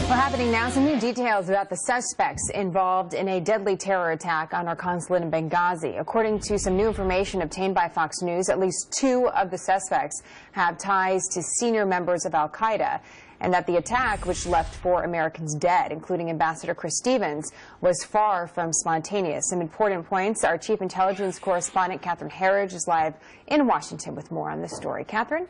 Well, happening now, some new details about the suspects involved in a deadly terror attack on our consulate in Benghazi. According to some new information obtained by Fox News, at least 2 of the suspects have ties to senior members of Al-Qaeda, and that the attack, which left 4 Americans dead, including Ambassador Chris Stevens, was far from spontaneous. Some important points. Our chief intelligence correspondent, Herridge, is live in Washington with more on this story. Catherine?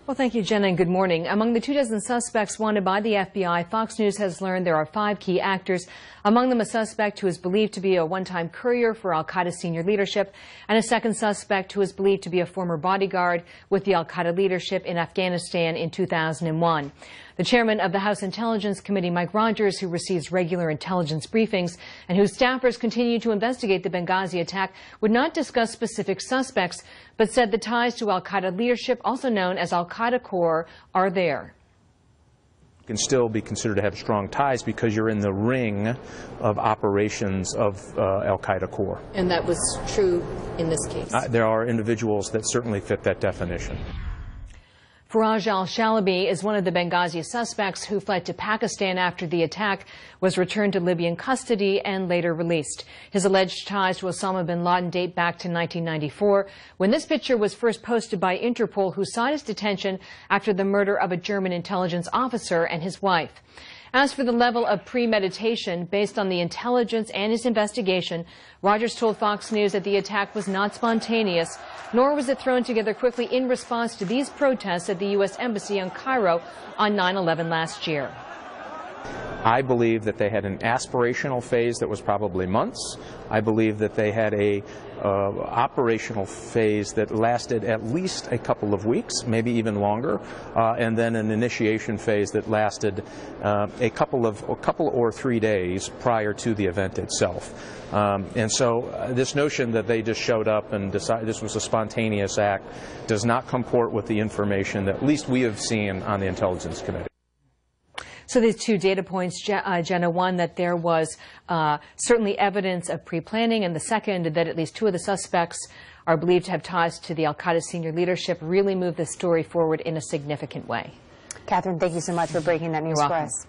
Well, thank you, Jenna, and good morning. Among the 24 suspects wanted by the FBI, Fox News has learned there are 5 key actors. Among them, a suspect who is believed to be a one-time courier for Al-Qaeda senior leadership, and a second suspect who is believed to be a former bodyguard with the Al-Qaeda leadership in Afghanistan in 2001. The chairman of the House Intelligence Committee, Mike Rogers, who receives regular intelligence briefings and whose staffers continue to investigate the Benghazi attack, would not discuss specific suspects, but said the ties to Al-Qaeda leadership, also known as Al-Qaeda Core, are there. You can still be considered to have strong ties because you're in the ring of operations of Al-Qaeda Core. And that was true in this case? There are individuals that certainly fit that definition. Herridge al-Shalabi is one of the Benghazi suspects who fled to Pakistan after the attack, was returned to Libyan custody and later released. His alleged ties to Osama bin Laden date back to 1994, when this picture was first posted by Interpol, who sought his detention after the murder of a German intelligence officer and his wife. As for the level of premeditation based on the intelligence and his investigation, Rogers told Fox News that the attack was not spontaneous, nor was it thrown together quickly in response to these protests at the U.S. Embassy in Cairo on 9/11 last year. I believe that they had an aspirational phase that was probably months. I believe that they had a operational phase that lasted at least a couple of weeks, maybe even longer, and then an initiation phase that lasted a couple or 3 days prior to the event itself. And so this notion that they just showed up and decided this was a spontaneous act does not comport with the information that at least we have seen on the Intelligence Committee. So there's 2 data points, Jenna. One, that there was certainly evidence of pre-planning, and the second, that at least 2 of the suspects are believed to have ties to the Al-Qaeda senior leadership, really moved the story forward in a significant way. Catherine, thank you so much for breaking that news for us.